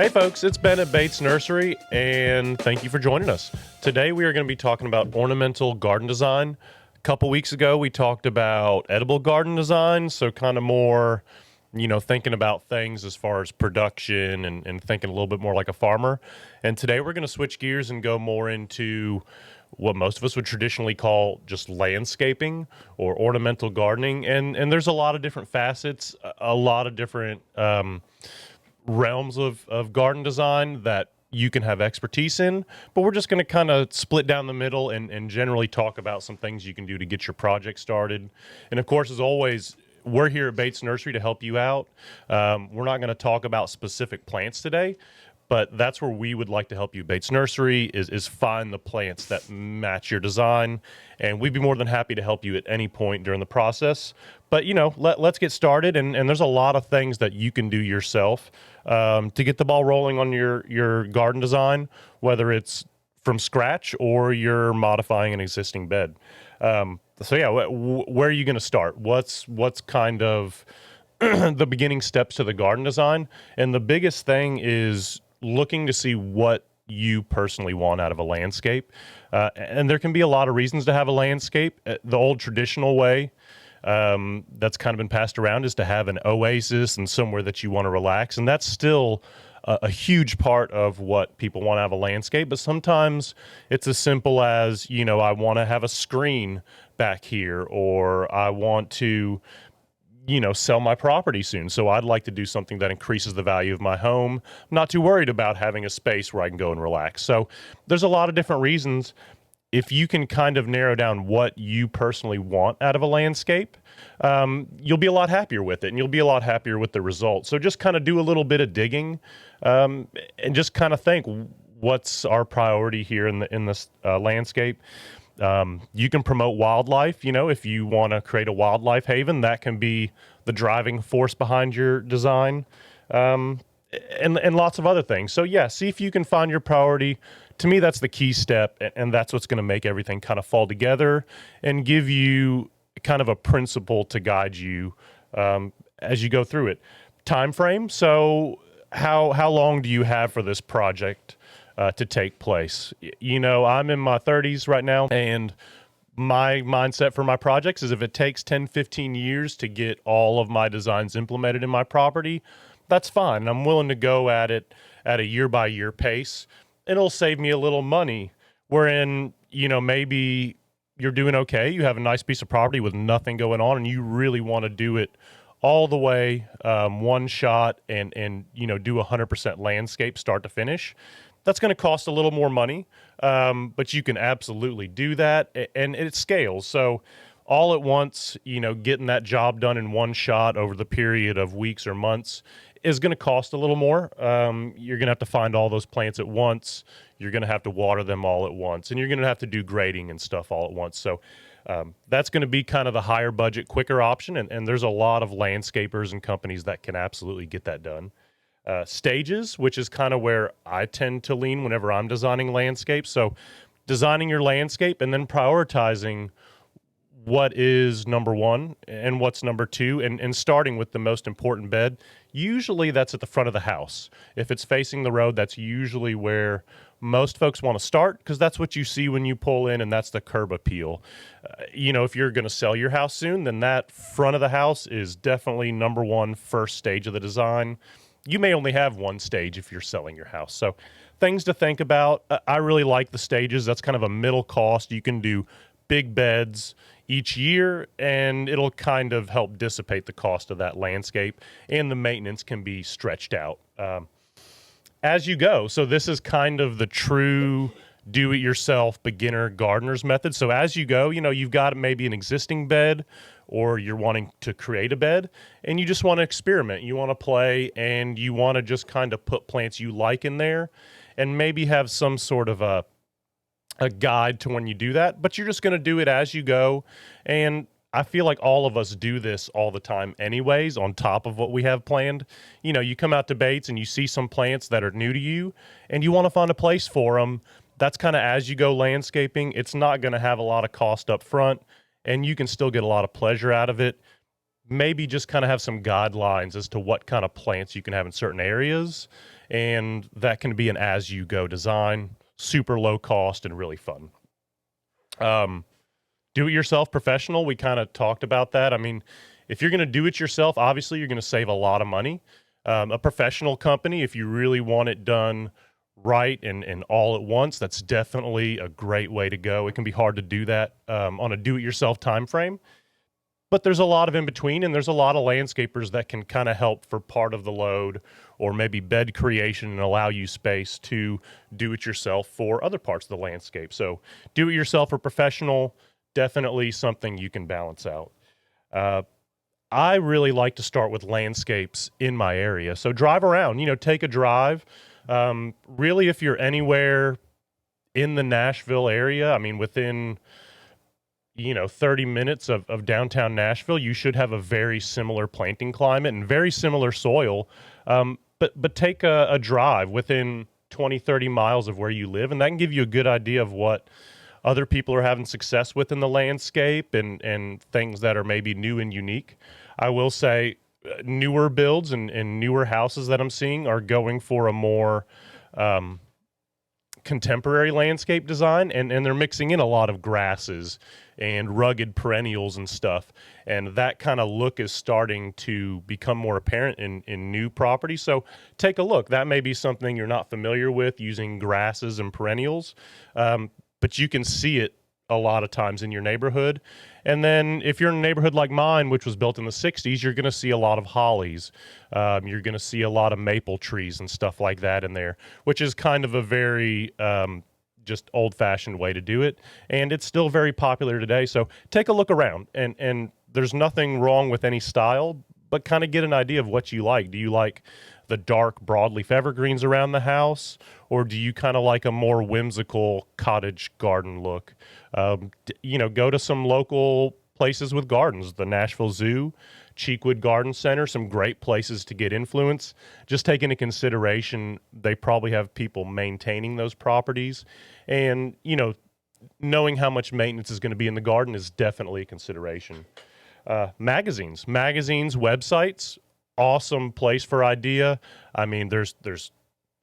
Hey folks, it's Ben at Bates Nursery, and thank you for joining us. Today we are going to be talking about ornamental garden design. A couple weeks ago we talked about edible garden design, so kind of more, thinking about things as far as production and thinking a little bit more like a farmer. And today we're going to switch gears and go more into what most of us would traditionally call just landscaping or ornamental gardening. And there's a lot of different facets, a lot of different realms of garden design that you can have expertise in, but we're just going to kind of split down the middle and generally talk about some things you can do to get your project started. And of course, as always, we're here at Bates Nursery to help you out. We're not going to talk about specific plants today, but that's where we would like to help you. Bates Nursery is find the plants that match your design, and we'd be more than happy to help you at any point during the process. But, let's get started, and there's a lot of things that you can do yourself to get the ball rolling on your garden design, whether it's from scratch or you're modifying an existing bed. Where are you going to start? What's kind of the beginning steps to the garden design? And the biggest thing is looking to see what you personally want out of a landscape. And there can be a lot of reasons to have a landscape. The old traditional way that's kind of been passed around is to have an oasis and somewhere that you want to relax. And that's still a huge part of what people want to have a landscape. But sometimes it's as simple as, I want to have a screen back here, or I want to sell my property soon. So I'd like to do something that increases the value of my home. I'm not too worried about having a space where I can go and relax. So there's a lot of different reasons. If you can kind of narrow down what you personally want out of a landscape, you'll be a lot happier with it, and you'll be a lot happier with the results. So just kind of do a little bit of digging, and just kind of think, what's our priority here in this landscape? You can promote wildlife. If you want to create a wildlife haven, that can be the driving force behind your design, and lots of other things. So see if you can find your priority. To me, that's the key step, and that's what's going to make everything kind of fall together and give you kind of a principle to guide you as you go through it. Time frame. So how long do you have for this project to take place? I'm in my 30s right now, and my mindset for my projects is if it takes 10, 15 years to get all of my designs implemented in my property, that's fine. I'm willing to go at it at a year-by-year pace. It'll save me a little money, wherein, maybe you're doing okay. You have a nice piece of property with nothing going on, and you really want to do it all the way, one shot, and do 100% landscape start to finish. That's going to cost a little more money, but you can absolutely do that, and it scales. So all at once, getting that job done in one shot over the period of weeks or months is going to cost a little more. You're going to have to find all those plants at once. You're going to have to water them all at once, and you're going to have to do grading and stuff all at once. So that's going to be kind of the higher budget, quicker option, and there's a lot of landscapers and companies that can absolutely get that done. Stages, which is kind of where I tend to lean whenever I'm designing landscapes. So designing your landscape and then prioritizing what is number one and what's number two, and starting with the most important bed. Usually that's at the front of the house. If it's facing the road, that's usually where most folks want to start, because that's what you see when you pull in, and that's the curb appeal. If you're going to sell your house soon, then that front of the house is definitely number one, first stage of the design. You may only have one stage if you're selling your house. So things to think about. I really like the stages. That's kind of a middle cost. You can do big beds each year, and it'll kind of help dissipate the cost of that landscape, and the maintenance can be stretched out as you go. So this is kind of the true do-it-yourself beginner gardener's method. So as you go, you've got maybe an existing bed, or you're wanting to create a bed, and you just want to experiment. You want to play, and you want to just kind of put plants you like in there, and maybe have some sort of a guide to when you do that, but you're just going to do it as you go. And I feel like all of us do this all the time anyways, on top of what we have planned. You come out to Bates and you see some plants that are new to you, and you want to find a place for them. That's kind of as you go landscaping. It's not going to have a lot of cost up front, and you can still get a lot of pleasure out of it. Maybe just kind of have some guidelines as to what kind of plants you can have in certain areas, and that can be an as-you-go design, super low cost and really fun. Do-it-yourself professional, we kind of talked about that. I mean, if you're going to do it yourself, obviously you're going to save a lot of money. A professional company, if you really want it done right and all at once, that's definitely a great way to go. It can be hard to do that on a do-it-yourself time frame, but there's a lot of in between, and there's a lot of landscapers that can kind of help for part of the load, or maybe bed creation and allow you space to do it yourself for other parts of the landscape. So do it yourself or professional, definitely something you can balance out. I really like to start with landscapes in my area. So drive around, take a drive. Really, if you're anywhere in the Nashville area, I mean, within 30 minutes of downtown Nashville, you should have a very similar planting climate and very similar soil. But take a drive within 20, 30 miles of where you live, and that can give you a good idea of what other people are having success with in the landscape and things that are maybe new and unique. I will say newer builds and newer houses that I'm seeing are going for a more contemporary landscape design, and they're mixing in a lot of grasses and rugged perennials and stuff, and that kind of look is starting to become more apparent in new properties. So take a look. That may be something you're not familiar with, using grasses and perennials, but you can see it a lot of times in your neighborhood. And then if you're in a neighborhood like mine, which was built in the 60s, you're going to see a lot of hollies. You're going to see a lot of maple trees and stuff like that in there, which is kind of a very just old-fashioned way to do it. And it's still very popular today. So take a look around. And there's nothing wrong with any style, but kind of get an idea of what you like. Do you like the dark broadleaf evergreens around the house, or do you kind of like a more whimsical cottage garden look? Go to some local places with gardens, the Nashville Zoo, Cheekwood Garden Center, some great places to get influence. Just take into consideration, they probably have people maintaining those properties, and, knowing how much maintenance is going to be in the garden is definitely a consideration. Magazines, websites, awesome place for idea. I mean, there's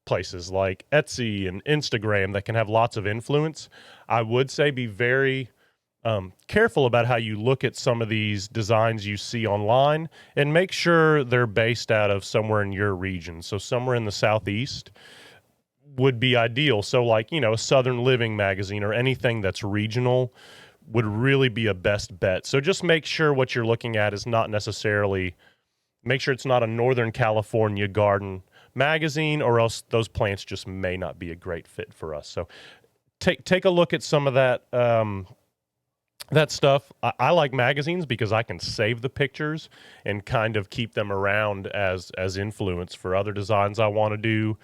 places like Etsy and Instagram that can have lots of influence. I would say be very careful about how you look at some of these designs you see online, and make sure they're based out of somewhere in your region. So somewhere in the Southeast would be ideal. So like, a Southern Living magazine or anything that's regional would really be a best bet. So just make sure what you're looking at is not necessarily, make sure it's not a Northern California garden magazine, or else those plants just may not be a great fit for us. So take a look at some of that that stuff. I like magazines because I can save the pictures and kind of keep them around as influence for other designs I want to do.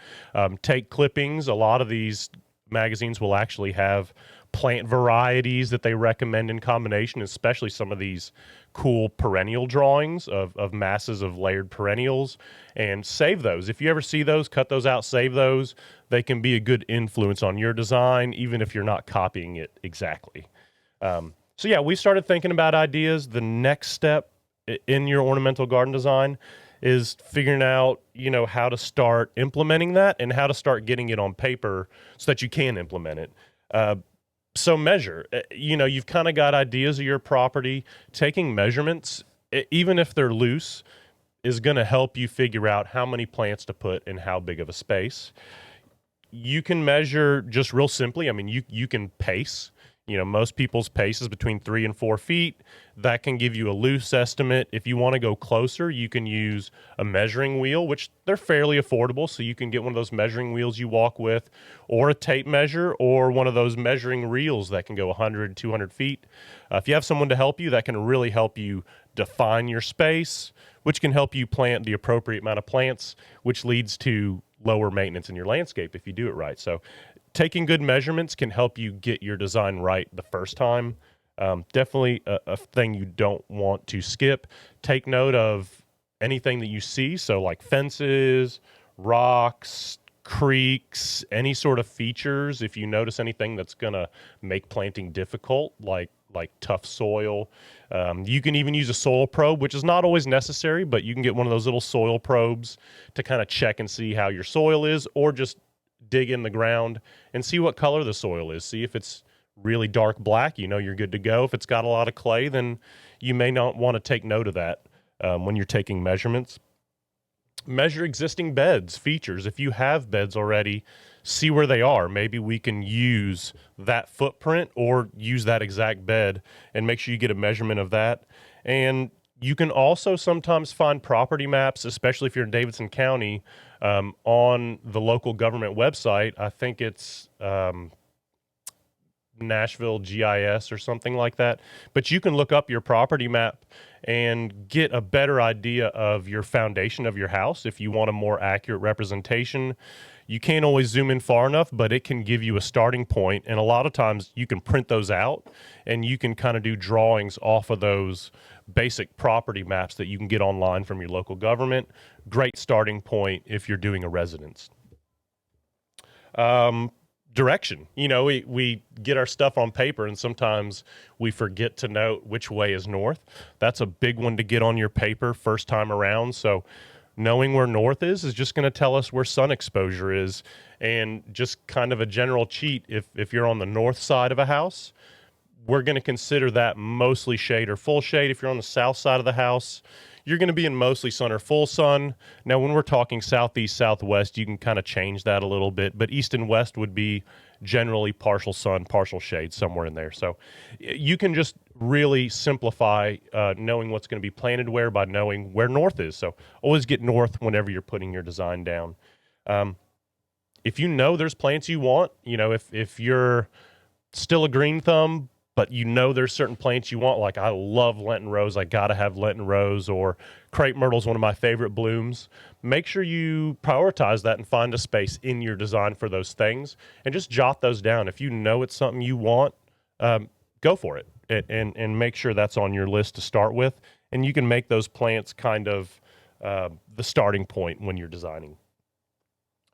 Take clippings. A lot of these magazines will actually have plant varieties that they recommend in combination, especially some of these cool perennial drawings of masses of layered perennials, and save those. If you ever see those, cut those out, save those. They can be a good influence on your design, even if you're not copying it exactly. So yeah, we started thinking about ideas. The next step in your ornamental garden design is figuring out, how to start implementing that and how to start getting it on paper so that you can implement it. So measure. You've kind of got ideas of your property. Taking measurements, even if they're loose, is going to help you figure out how many plants to put in how big of a space. You can measure just real simply. I mean, you can pace. Most people's pace is between 3 and 4 feet. That can give you a loose estimate. If you want to go closer, you can use a measuring wheel, which they're fairly affordable. So you can get one of those measuring wheels you walk with, or a tape measure, or one of those measuring reels that can go 100, 200 feet. If you have someone to help you, that can really help you define your space, which can help you plant the appropriate amount of plants, which leads to lower maintenance in your landscape if you do it right. So taking good measurements can help you get your design right the first time. Definitely a thing you don't want to skip. Take note of anything that you see. So like fences, rocks, creeks, any sort of features. If you notice anything that's going to make planting difficult, like like tough soil. You can even use a soil probe, which is not always necessary, but you can get one of those little soil probes to kind of check and see how your soil is, or just dig in the ground and see what color the soil is. See if it's really dark black, you're good to go. If it's got a lot of clay, then you may not want to take note of that when you're taking measurements. Measure existing beds, features. If you have beds already, see where they are. Maybe we can use that footprint or use that exact bed, and make sure you get a measurement of that. And you can also sometimes find property maps, especially if you're in Davidson County, on the local government website. I think it's Nashville GIS or something like that. But you can look up your property map and get a better idea of your foundation of your house if you want a more accurate representation. You can't always zoom in far enough, but it can give you a starting point. And a lot of times you can print those out and you can kind of do drawings off of those basic property maps that you can get online from your local government. Great starting point if you're doing a residence. Direction. We get our stuff on paper and sometimes we forget to note which way is north. That's a big one to get on your paper first time around. So knowing where north is just going to tell us where sun exposure is, and just kind of a general cheat. If you're on the north side of a house, we're going to consider that mostly shade or full shade. If you're on the south side of the house, you're going to be in mostly sun or full sun. Now, when we're talking southeast, southwest, you can kind of change that a little bit, but east and west would be generally partial sun, partial shade, somewhere in there. So you can just really simplify knowing what's going to be planted where by knowing where north is. So always get north whenever you're putting your design down. If you know there's plants you want, if you're still a green thumb, but there's certain plants you want, like I love Lenten rose, I gotta have Lenten rose, or crepe myrtle is one of my favorite blooms. Make sure you prioritize that and find a space in your design for those things, and just jot those down. If you know it's something you want, go for it, and make sure that's on your list to start with, and you can make those plants kind of the starting point when you're designing.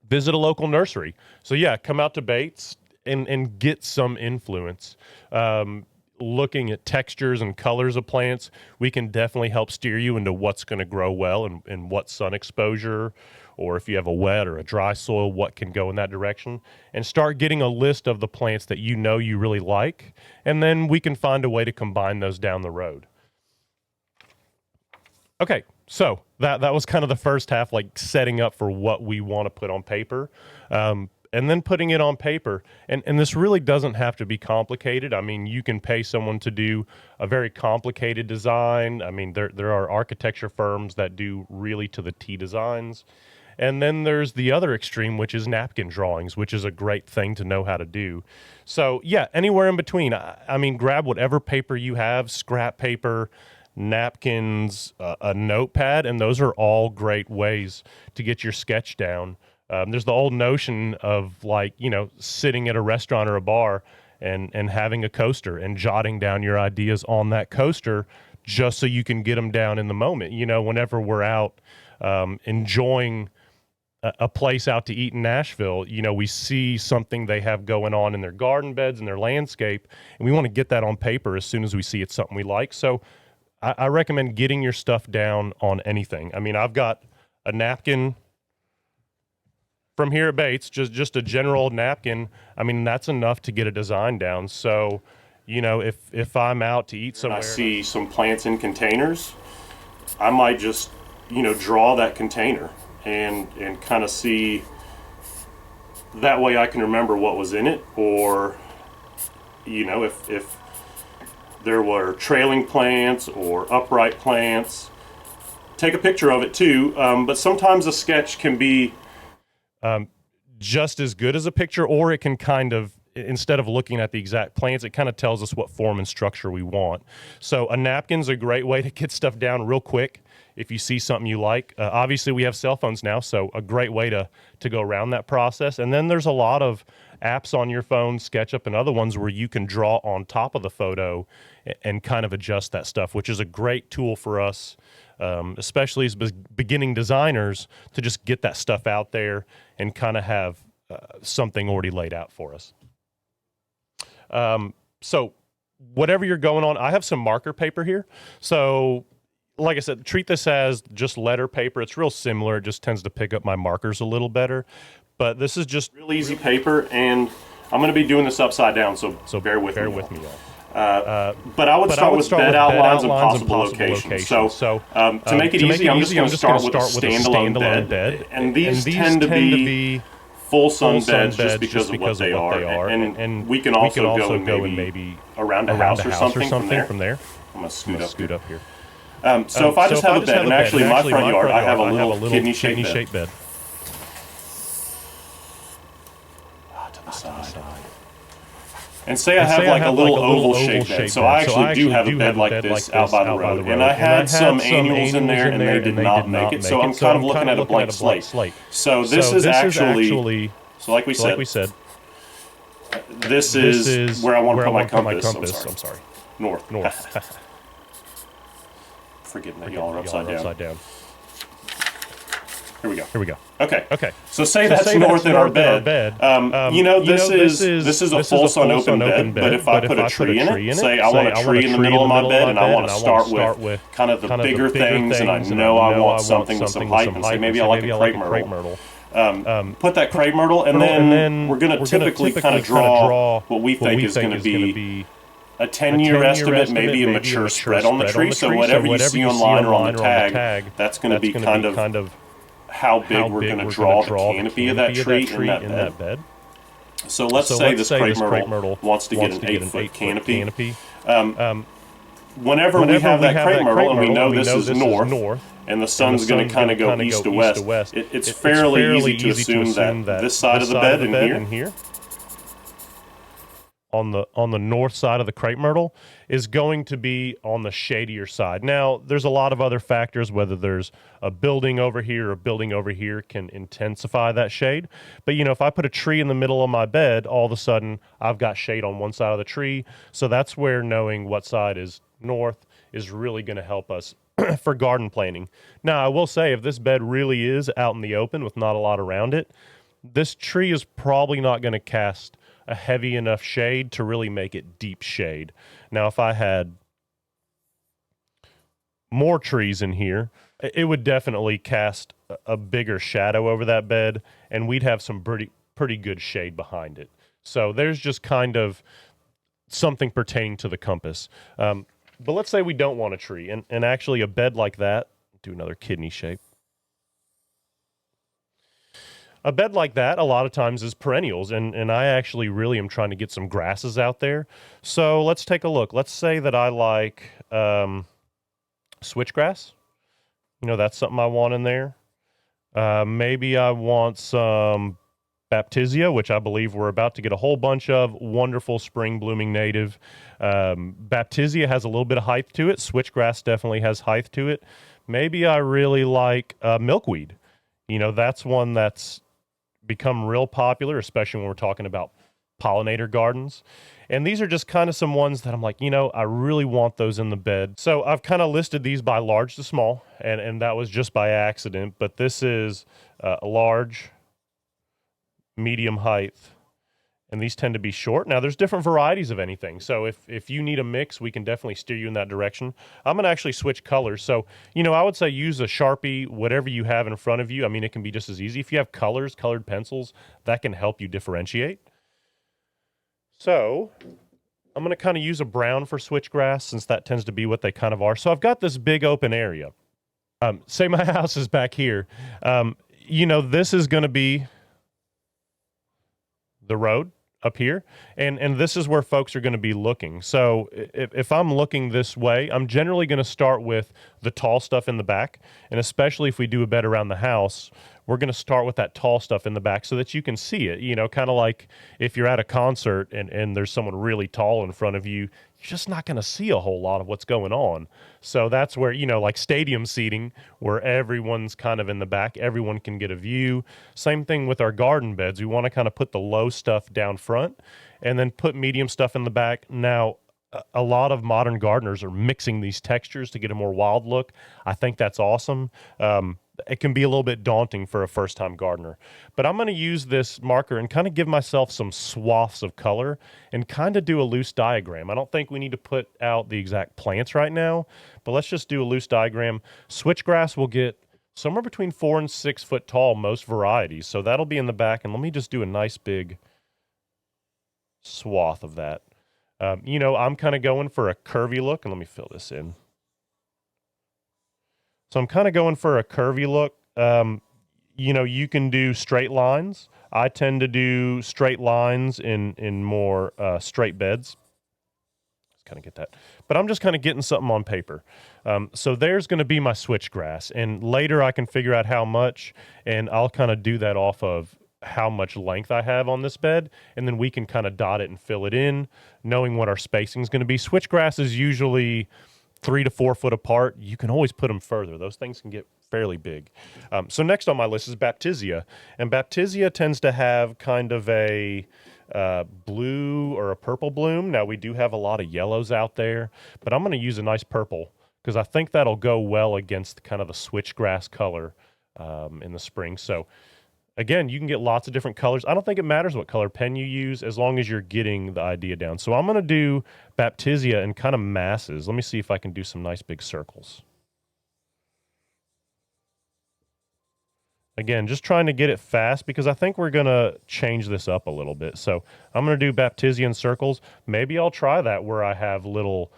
Visit a local nursery. So yeah, come out to Bates and get some influence. Looking at textures and colors of plants, we can definitely help steer you into what's going to grow well and what sun exposure, or if you have a wet or a dry soil, what can go in that direction. And start getting a list of the plants that you really like, and then we can find a way to combine those down the road. Okay, so that was kind of the first half, like setting up for what we want to put on paper. And then putting it on paper. And this really doesn't have to be complicated. I mean, you can pay someone to do a very complicated design. I mean, there are architecture firms that do really to the T designs. And then there's the other extreme, which is napkin drawings, which is a great thing to know how to do. So yeah, anywhere in between. I mean, grab whatever paper you have, scrap paper, napkins, a notepad, and those are all great ways to get your sketch down. There's the old notion of sitting at a restaurant or a bar and having a coaster and jotting down your ideas on that coaster just so you can get them down in the moment. Whenever we're out enjoying a place out to eat in Nashville, we see something they have going on in their garden beds and their landscape, and we want to get that on paper as soon as we see it's something we like. So I recommend getting your stuff down on anything. I mean, I've got a napkin from here at Bates, just a general napkin. I mean, that's enough to get a design down. So, if I'm out to eat somewhere, I see some plants in containers, I might just, draw that container and kind of see. That way I can remember what was in it, or, if there were trailing plants or upright plants, take a picture of it too. But sometimes a sketch can be just as good as a picture, or it can kind of, instead of looking at the exact plants, it kind of tells us what form and structure we want. So a napkin's a great way to get stuff down real quick if you see something you like. Obviously, we have cell phones now, so a great way to go around that process. And then there's a lot of apps on your phone, SketchUp and other ones, where you can draw on top of the photo and kind of adjust that stuff, which is a great tool for us, especially as beginning designers, to just get that stuff out there and kind of have something already laid out for us. So whatever you're going on, I have some marker paper here. So like I said, treat this as just letter paper. It's real similar. It just tends to pick up my markers a little better. But this is just real easy paper, and I'm going to be doing this upside down, so bear with me, y'all. But I would start with bed outlines and possible locations. So to make it easy, I'm just going to start with a standalone bed. And these tend to be full sun beds just because of what they are. And we can also go and maybe around a house or something from there. I'm going to scoot up here. So if I just have a bed, and actually in my front yard, I have a little kidney-shaped bed. To the side. And say I have like a little oval-shaped bed. So I actually do have a bed like this out by the road. And I had some annuals in there, and they did not make it. So I'm kind of looking at a blank slate. So this is actually, so like we said, this is where I want to put my compass. I'm sorry. North. Forgetting that y'all are upside down. Here we go. Okay. So say that's north in our bed. This is a full sun open bed. But if I put a tree in it, say I want a tree in the middle of my bed, and I want to start with kind of the bigger things, and I know I want something with some height, and say maybe I like a crepe myrtle. Put that crepe myrtle, and then we're going to typically kind of draw what we think is going to be a 10-year estimate, maybe a mature spread on the tree. So whatever you see online or on the tag, that's going to be kind of how big we're going to draw the canopy of that tree in that bed. So let's say this crepe myrtle wants to get an 8-foot canopy. Whenever we have that crepe myrtle and we know this is north, and the sun's going to kind of go east to west, it's fairly easy to assume that this side of the bed in here, on the north side of the crepe myrtle, is going to be on the shadier side. Now, there's a lot of other factors, whether there's a building over here or a building over here can intensify that shade. But, if I put a tree in the middle of my bed, all of a sudden I've got shade on one side of the tree. So that's where knowing what side is north is really going to help us for garden planning. Now, I will say, if this bed really is out in the open with not a lot around it, this tree is probably not going to cast a heavy enough shade to really make it deep shade. Now, if I had more trees in here, it would definitely cast a bigger shadow over that bed, and we'd have some pretty good shade behind it. So there's just kind of something pertaining to the compass. But let's say we don't want a tree, and actually a bed like that, do another kidney shape. A bed like that, a lot of times, is perennials, and I actually really am trying to get some grasses out there. So let's take a look. Let's say that I like switchgrass. That's something I want in there. Maybe I want some Baptisia, which I believe we're about to get a whole bunch of. Wonderful spring blooming native. Baptisia has a little bit of height to it. Switchgrass definitely has height to it. Maybe I really like milkweed. That's one that's become real popular, especially when we're talking about pollinator gardens. And these are just kind of some ones that I'm like, I really want those in the bed. So I've kind of listed these by large to small, and that was just by accident. But this is a large, medium height, and these tend to be short. Now, there's different varieties of anything. So if you need a mix, we can definitely steer you in that direction. I'm going to actually switch colors. So, I would say use a Sharpie, whatever you have in front of you. I mean, it can be just as easy. If you have colored pencils, that can help you differentiate. So I'm going to kind of use a brown for switchgrass, since that tends to be what they kind of are. So I've got this big open area. Say my house is back here. This is going to be the road up here, and this is where folks are going to be looking. So if I'm looking this way, I'm generally going to start with the tall stuff in the back, and especially if we do a bed around the house, we're going to start with that tall stuff in the back so that you can see it. Kind of like if you're at a concert and there's someone really tall in front of you, you're just not going to see a whole lot of what's going on. So that's where, like stadium seating, where everyone's kind of in the back, everyone can get a view. Same thing with our garden beds. We want to kind of put the low stuff down front and then put medium stuff in the back. Now, a lot of modern gardeners are mixing these textures to get a more wild look. I think that's awesome. it can be a little bit daunting for a first-time gardener. But I'm going to use this marker and kind of give myself some swaths of color and kind of do a loose diagram. I don't think we need to put out the exact plants right now, but let's just do a loose diagram. Switchgrass will get somewhere between 4 and 6 foot tall, most varieties. So that'll be in the back, and let me just do a nice big swath of that. I'm kind of going for a curvy look, and let me fill this in. So I'm kind of going for a curvy look. You can do straight lines. I tend to do straight lines in more straight beds. Let's kind of get that. But I'm just kind of getting something on paper. So there's going to be my switchgrass. And later I can figure out how much, and I'll kind of do that off of how much length I have on this bed. And then we can kind of dot it and fill it in, knowing what our spacing is going to be. Switchgrass is usually 3 to 4 foot apart. You can always put them further. Those things can get fairly big. So next on my list is Baptisia. And Baptisia tends to have kind of a blue or a purple bloom. Now, we do have a lot of yellows out there, but I'm going to use a nice purple because I think that'll go well against kind of the switchgrass color in the spring. So again, you can get lots of different colors. I don't think it matters what color pen you use as long as you're getting the idea down. So I'm going to do Baptisia in kind of masses. Let me see if I can do some nice big circles. Again, just trying to get it fast because I think we're going to change this up a little bit. So I'm going to do Baptisia in circles. Maybe I'll try that where I have little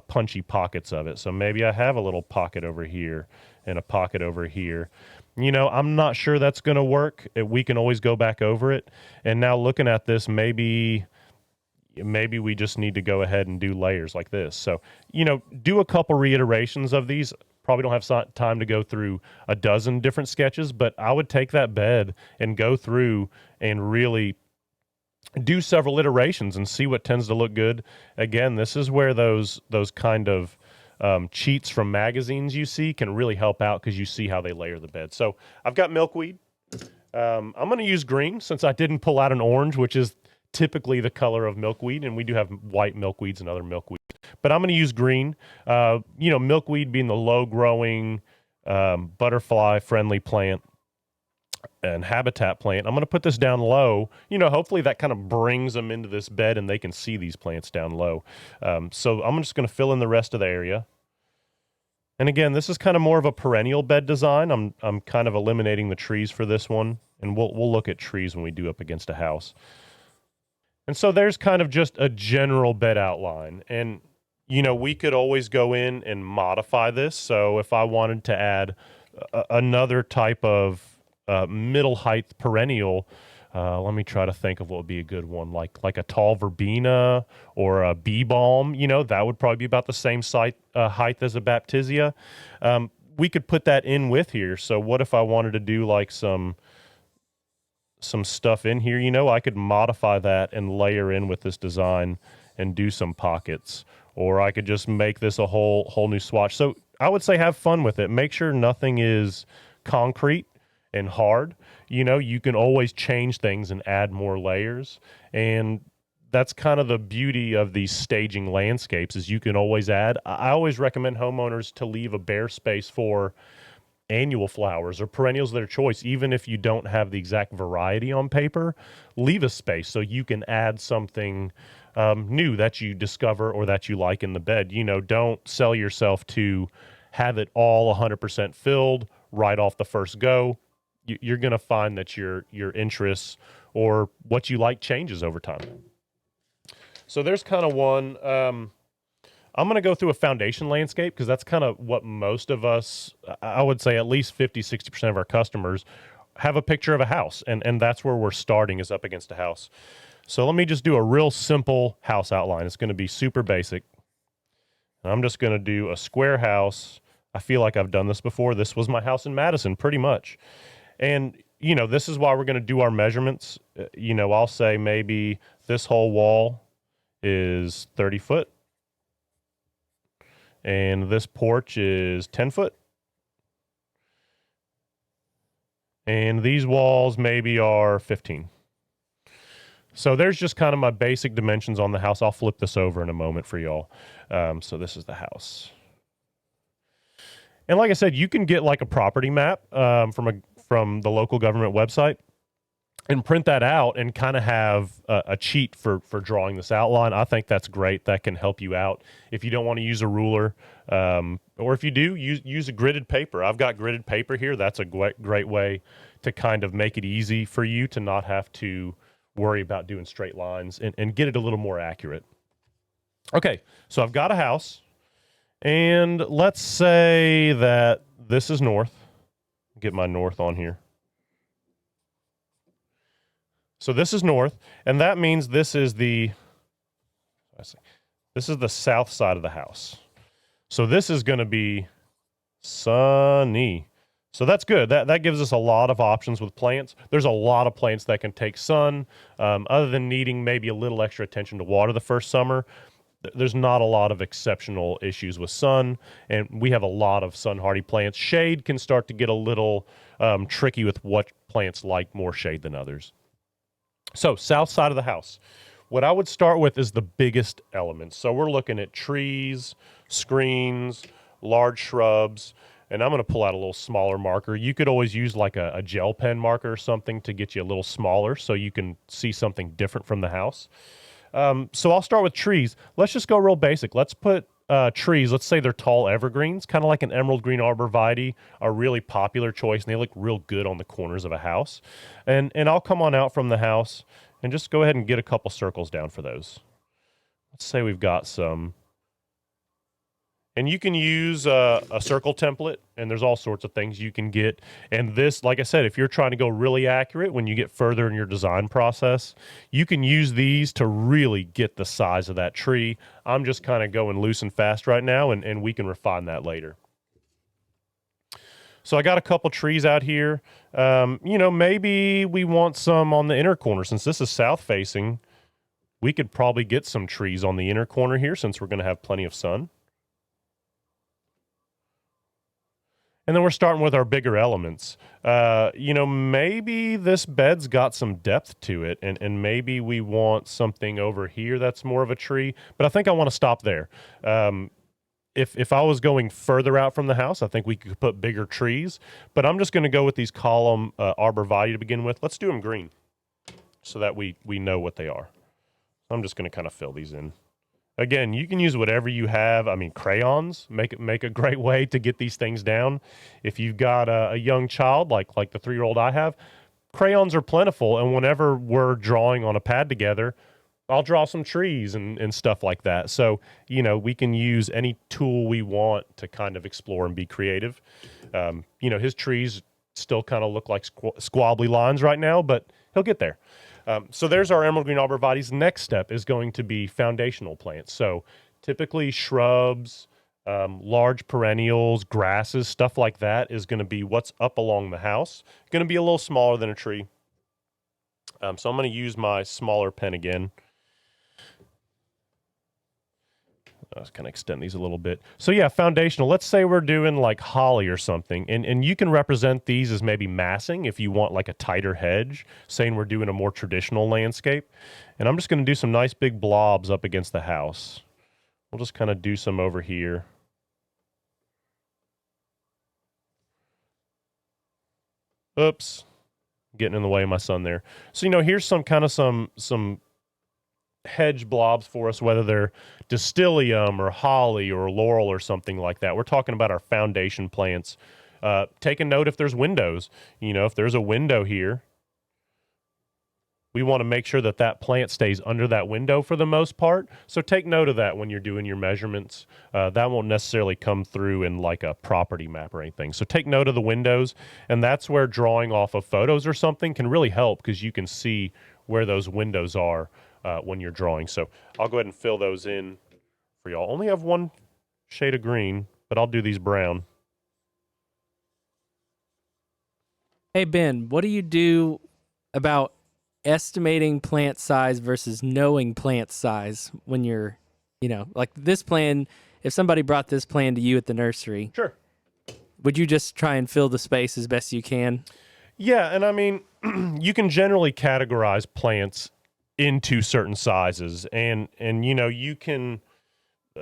punchy pockets of it. So maybe I have a little pocket over here and a pocket over here. I'm not sure that's going to work. We can always go back over it. And now looking at this, maybe we just need to go ahead and do layers like this. So, do a couple reiterations of these. Probably don't have time to go through a dozen different sketches, but I would take that bed and go through and really do several iterations and see what tends to look good. Again, this is where those kind of cheats from magazines you see can really help out because you see how they layer the bed. So I've got milkweed. I'm going to use green since I didn't pull out an orange, which is typically the color of milkweed, and we do have white milkweeds and other milkweeds. But I'm going to use green. Milkweed being the low-growing, butterfly-friendly plant and habitat plant. I'm going to put this down low. Hopefully that kind of brings them into this bed and they can see these plants down low. So I'm just going to fill in the rest of the area. And again, this is kind of more of a perennial bed design. I'm kind of eliminating the trees for this one, and we'll look at trees when we do up against a house. And so there's kind of just a general bed outline. And, we could always go in and modify this. So if I wanted to add another type of middle height perennial, let me try to think of what would be a good one, like a tall verbena or a bee balm. That would probably be about the same height as a Baptisia. We could put that in with here. So what if I wanted to do like some stuff in here? I could modify that and layer in with this design and do some pockets, or I could just make this a whole new swatch. So I would say have fun with it. Make sure nothing is concrete and hard. You can always change things and add more layers. And that's kind of the beauty of these staging landscapes is you can always add. I always recommend homeowners to leave a bare space for annual flowers or perennials of their choice. Even if you don't have the exact variety on paper, leave a space so you can add something new that you discover or that you like in the bed. Don't sell yourself to have it all 100% filled right off the first go. You're going to find that your interests or what you like changes over time. So there's kind of one. I'm going to go through a foundation landscape because that's kind of what most of us, I would say at least 50, 60% of our customers have a picture of a house. And that's where we're starting, is up against a house. So let me just do a real simple house outline. It's going to be super basic. And I'm just going to do a square house. I feel like I've done this before. This was my house in Madison, pretty much. And, this is why we're going to do our measurements. I'll say maybe this whole wall is 30 foot. And this porch is 10 foot. And these walls maybe are 15. So there's just kind of my basic dimensions on the house. I'll flip this over in a moment for y'all. So this is the house. And like I said, you can get like a property map from the local government website and print that out and kind of have a cheat for drawing this outline. I think that's great. That can help you out if you don't want to use a ruler, or if you do, use a gridded paper. I've got gridded paper here. That's a great way to kind of make it easy for you to not have to worry about doing straight lines and get it a little more accurate. Okay, so I've got a house, and let's say that this is north. Get my north on here. So this is north, and that means this is the south side of the house. So this is going to be sunny. So that's good. That gives us a lot of options with plants. There's a lot of plants that can take sun. Other than needing maybe a little extra attention to water the first summer, there's not a lot of exceptional issues with sun, and we have a lot of sun-hardy plants. Shade can start to get a little tricky with what plants like more shade than others. So south side of the house. What I would start with is the biggest elements. So we're looking at trees, screens, large shrubs, and I'm going to pull out a little smaller marker. You could always use like a gel pen marker or something to get you a little smaller so you can see something different from the house. So I'll start with trees. Let's just go real basic. Let's put trees. Let's say they're tall evergreens, kind of like an emerald green arborvitae, a really popular choice, and they look real good on the corners of a house. And I'll come on out from the house and just go ahead and get a couple circles down for those. Let's say we've got some. And you can use a circle template, and there's all sorts of things you can get. And this, like I said, if you're trying to go really accurate when you get further in your design process, you can use these to really get the size of that tree. I'm just kind of going loose and fast right now, and we can refine that later. So I got a couple trees out here. Maybe we want some on the inner corner. Since this is south facing, we could probably get some trees on the inner corner here since we're going to have plenty of sun. And then we're starting with our bigger elements. Maybe this bed's got some depth to it, and maybe we want something over here that's more of a tree. But I think I want to stop there. If I was going further out from the house, I think we could put bigger trees. But I'm just going to go with these column arborvitae to begin with. Let's do them green so that we know what they are. I'm just going to kind of fill these in. Again, you can use whatever you have. I mean, crayons make a great way to get these things down. If you've got a young child like the 3-year-old I have, crayons are plentiful. And whenever we're drawing on a pad together, I'll draw some trees and stuff like that. So, we can use any tool we want to kind of explore and be creative. His trees still kind of look like squabbly lines right now, but he'll get there. So there's our emerald green arborvitaes. Next step is going to be foundational plants. So typically shrubs, large perennials, grasses, stuff like that is going to be what's up along the house. Going to be a little smaller than a tree. So I'm going to use my smaller pen again. I'll kind of extend these a little bit. So yeah, foundational. Let's say we're doing like holly or something, and you can represent these as maybe massing if you want like a tighter hedge, saying we're doing a more traditional landscape. And I'm just going to do some nice big blobs up against the house. We'll just kind of do some over here. Oops, getting in the way of my son there. So, here's some hedge blobs for us, whether they're Distilium or holly or laurel or something like that. We're talking about our foundation plants. Take a note if there's windows. If there's a window here, we want to make sure that plant stays under that window for the most part. So take note of that when you're doing your measurements. That won't necessarily come through in like a property map or anything. So take note of the windows, and that's where drawing off of photos or something can really help, because you can see where those windows are when you're drawing. So I'll go ahead and fill those in for y'all. Only have one shade of green, but I'll do these brown. Hey, Ben, what do you do about estimating plant size versus knowing plant size when you're, like this plan, if somebody brought this plan to you at the nursery, Sure. Would you just try and fill the space as best you can? Yeah, and I mean, you can generally categorize plants into certain sizes, and you can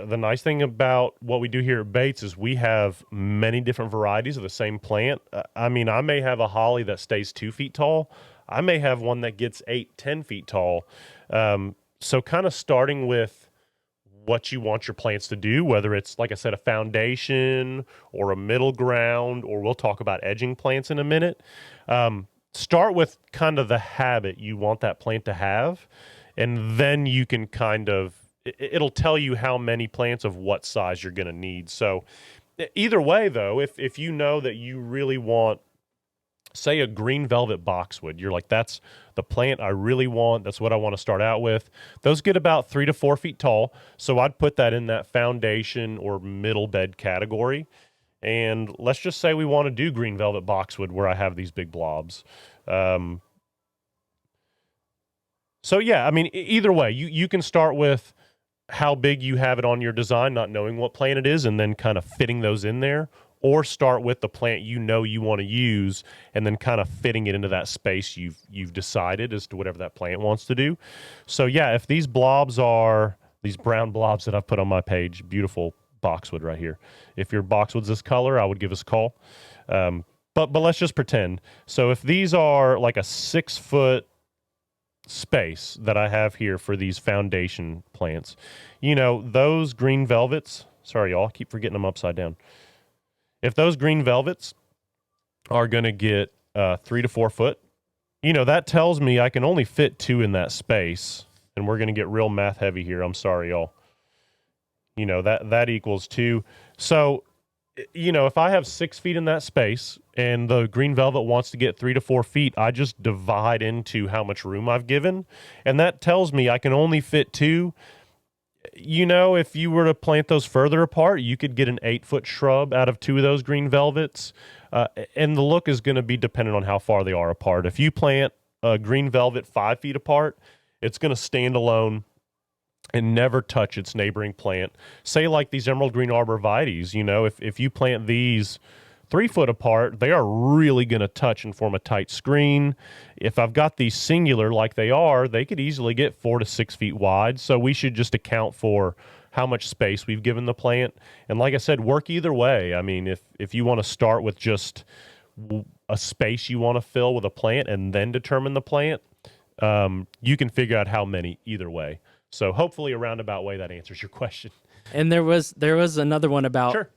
the nice thing about what we do here at Bates is we have many different varieties of the same plant. I mean, I may have a holly that stays 2 feet tall. I may have one that gets 8, 10 feet tall. So kind of starting with what you want your plants to do, whether it's, like I said, a foundation or a middle ground, or we'll talk about edging plants in a minute. Start with kind of the habit you want that plant to have, and then you can kind of, it'll tell you how many plants of what size you're going to need. So either way, though, if you know that you really want, say, a green velvet boxwood, you're like, that's the plant I really want, that's what I want to start out with. Those get about 3 to 4 feet tall, so I'd put that in that foundation or middle bed category. And let's just say we want to do green velvet boxwood where I have these big blobs. So yeah, I mean, either way, you can start with how big you have it on your design, not knowing what plant it is, and then kind of fitting those in there, or start with the plant you know you want to use and then kind of fitting it into that space you've decided as to whatever that plant wants to do. So yeah, if these blobs are these brown blobs that I've put on my page, beautiful boxwood right here. If your boxwood's this color, I would give us a call. But let's just pretend. So if these are like a 6-foot space that I have here for these foundation plants, you know, those green velvets, sorry y'all, I keep forgetting them upside down. If those green velvets are going to get 3 to 4 foot, you know, that tells me I can only fit 2 in that space. And we're going to get real math heavy here. I'm sorry, y'all. You know, that equals 2. So, you know, if I have 6 feet in that space and the green velvet wants to get 3 to 4 feet, I just divide into how much room I've given. And that tells me I can only fit 2. You know, if you were to plant those further apart, you could get an 8-foot shrub out of 2 of those green velvets. And the look is going to be dependent on how far they are apart. If you plant a green velvet 5 feet apart, it's going to stand alone and never touch its neighboring plant. Say like these emerald green arborvitaes, you know, if you plant these 3 foot apart, they are really going to touch and form a tight screen. If I've got these singular like they are, they could easily get 4 to 6 feet wide. So we should just account for how much space we've given the plant. And like I said, work either way. I mean, if you want to start with just a space you want to fill with a plant and then determine the plant, you can figure out how many either way. So hopefully a roundabout way that answers your question. And there was another one about Sure.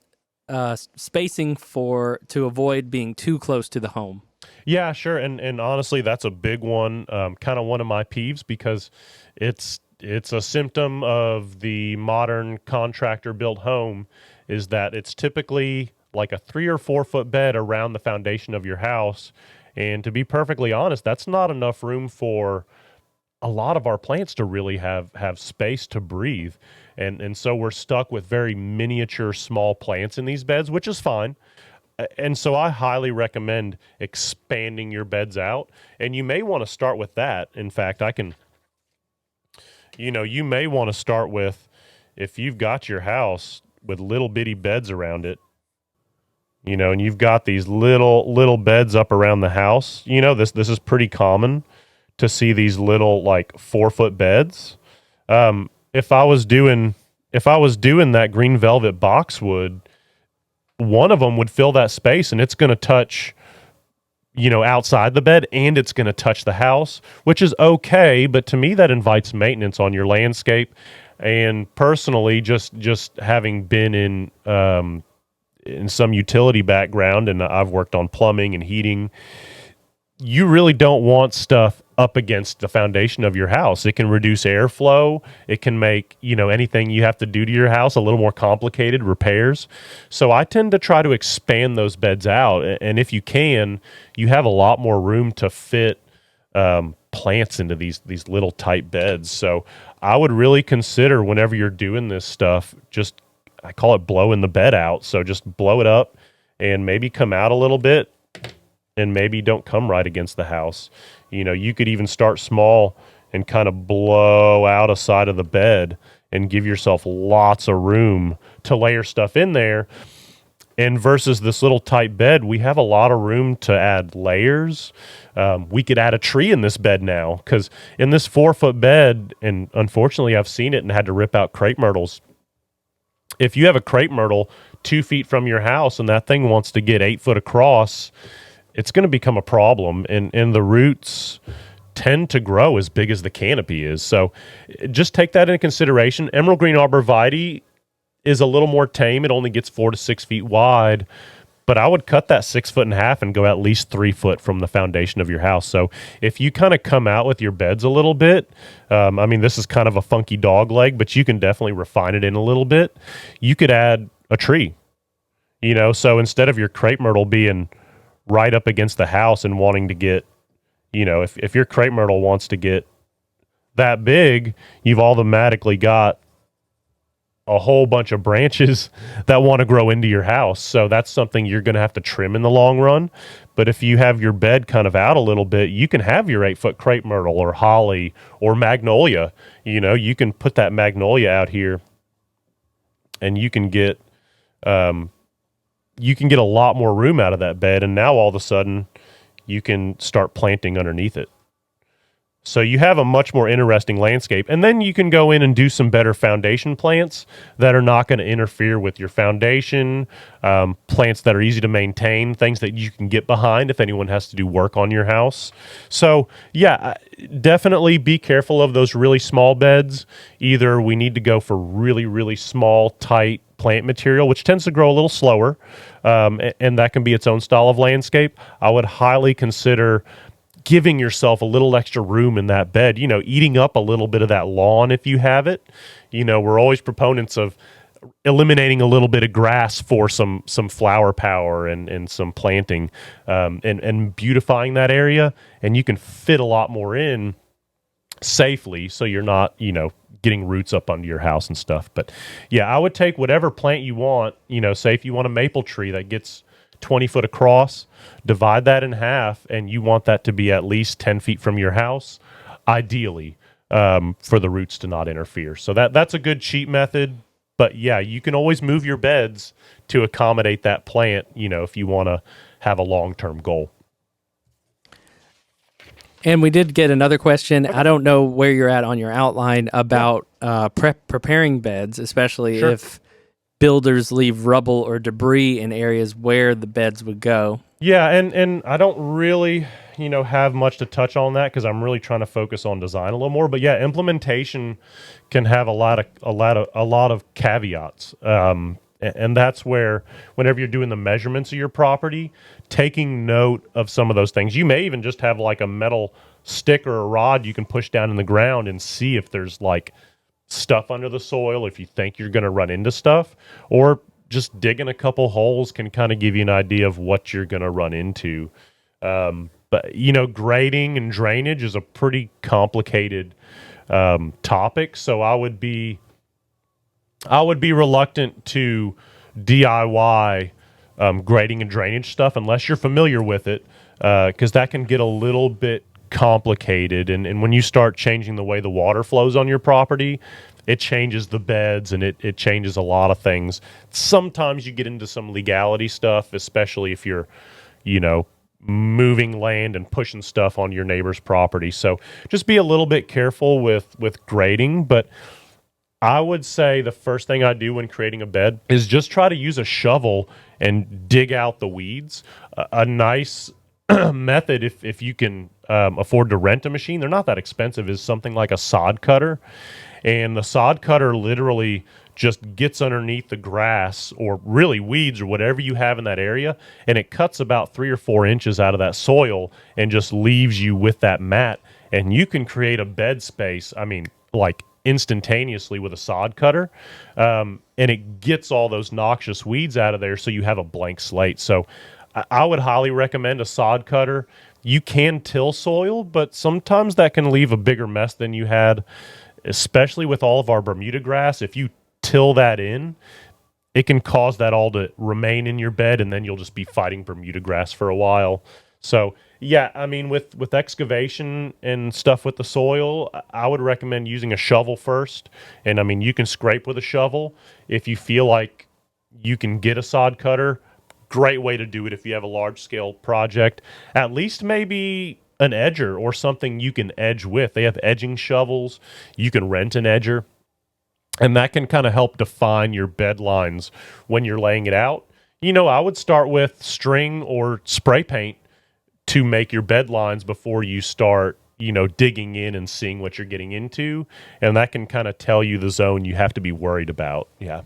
Spacing to avoid being too close to the home. Yeah, sure. And honestly, that's a big one, kind of one of my peeves, because it's a symptom of the modern contractor built home, is that it's typically like a 3 or 4 foot bed around the foundation of your house. And to be perfectly honest, that's not enough room for a lot of our plants to really have space to breathe. And so we're stuck with very miniature small plants in these beds, which is fine. And so I highly recommend expanding your beds out. And you may want to start with that. In fact, you may want to start with, if you've got your house with little bitty beds around it, you know, and you've got these little beds up around the house, you know, this is pretty common to see these little like 4 foot beds. If I was doing that green velvet boxwood, one of them would fill that space, and it's going to touch, you know, outside the bed, and it's going to touch the house, which is okay. But to me, that invites maintenance on your landscape. And personally, just having been in some utility background, and I've worked on plumbing and heating, you really don't want stuff up against the foundation of your house. It can reduce airflow. It can make, you know, anything you have to do to your house a little more complicated, repairs. So I tend to try to expand those beds out. And if you can, you have a lot more room to fit plants into these little tight beds. So I would really consider, whenever you're doing this stuff, I call it blowing the bed out. So just blow it up and maybe come out a little bit, and maybe don't come right against the house. You know, you could even start small and kind of blow out a side of the bed and give yourself lots of room to layer stuff in there. And versus this little tight bed, we have a lot of room to add layers. We could add a tree in this bed now, because in this 4 foot bed, and unfortunately I've seen it and had to rip out crepe myrtles, if you have a crepe myrtle 2 feet from your house and that thing wants to get 8 foot across, it's going to become a problem. And the roots tend to grow as big as the canopy is. So just take that into consideration. Emerald green arborvitae is a little more tame. It only gets 4 to 6 feet wide, but I would cut that 6.5 and go at least 3 foot from the foundation of your house. So if you kind of come out with your beds a little bit, I mean, this is kind of a funky dog leg, but you can definitely refine it in a little bit. You could add a tree, so instead of your crepe myrtle being right up against the house and wanting to get, if your crepe myrtle wants to get that big, you've automatically got a whole bunch of branches that want to grow into your house. So that's something you're going to have to trim in the long run. But if you have your bed kind of out a little bit, you can have your 8 foot crepe myrtle or holly or magnolia. You can put that magnolia out here and you can get a lot more room out of that bed. And now all of a sudden you can start planting underneath it. So you have a much more interesting landscape. And then you can go in and do some better foundation plants that are not going to interfere with your foundation, plants that are easy to maintain, things that you can get behind if anyone has to do work on your house. So, yeah, definitely be careful of those really small beds. Either we need to go for really, really small, tight plant material, which tends to grow a little slower, and that can be its own style of landscape. I would highly consider giving yourself a little extra room in that bed, eating up a little bit of that lawn if you have it. We're always proponents of eliminating a little bit of grass for some flower power and some planting, and beautifying that area. And you can fit a lot more in safely, so you're not, getting roots up under your house and stuff. But yeah, I would take whatever plant you want, say if you want a maple tree that gets 20 foot across, divide that in half, and you want that to be at least 10 feet from your house, ideally, for the roots to not interfere. So that's a good cheap method. But yeah, you can always move your beds to accommodate that plant, if you want to have a long-term goal. And we did get another question. I don't know where you're at on your outline about preparing beds, especially Sure. if builders leave rubble or debris in areas where the beds would go. Yeah, and I don't really, have much to touch on that because I'm really trying to focus on design a little more. But yeah, implementation can have a lot of caveats, and that's where whenever you're doing the measurements of your property, taking note of some of those things. You may even just have like a metal stick or a rod you can push down in the ground and see if there's like stuff under the soil, if you think you're going to run into stuff, or just digging a couple holes can kind of give you an idea of what you're going to run into. But grading and drainage is a pretty complicated topic, so I would be reluctant to DIY grading and drainage stuff unless you're familiar with it, because that can get a little bit complicated. And when you start changing the way the water flows on your property, it changes the beds and it changes a lot of things. Sometimes you get into some legality stuff, especially if you're, moving land and pushing stuff on your neighbor's property. So just be a little bit careful with grading. But I would say the first thing I do when creating a bed is just try to use a shovel and dig out the weeds. A nice method, if you can afford to rent a machine, they're not that expensive, is something like a sod cutter. And the sod cutter literally just gets underneath the grass or really weeds or whatever you have in that area, and it cuts about 3 or 4 inches out of that soil and just leaves you with that mat. And you can create a bed space, like instantaneously with a sod cutter, and it gets all those noxious weeds out of there, so you have a blank slate. So I would highly recommend a sod cutter. You can till soil, but sometimes that can leave a bigger mess than you had, especially with all of our Bermuda grass. If you till that in, it can cause that all to remain in your bed, and then you'll just be fighting Bermuda grass for a while. So yeah, with excavation and stuff with the soil, I would recommend using a shovel first. And you can scrape with a shovel. If you feel like you can get a sod cutter, great way to do it if you have a large scale project. At least maybe an edger or something you can edge with. They have edging shovels. You can rent an edger. And that can kind of help define your bed lines when you're laying it out. I would start with string or spray paint to make your bed lines before you start, digging in and seeing what you're getting into. And that can kind of tell you the zone you have to be worried about. Yeah.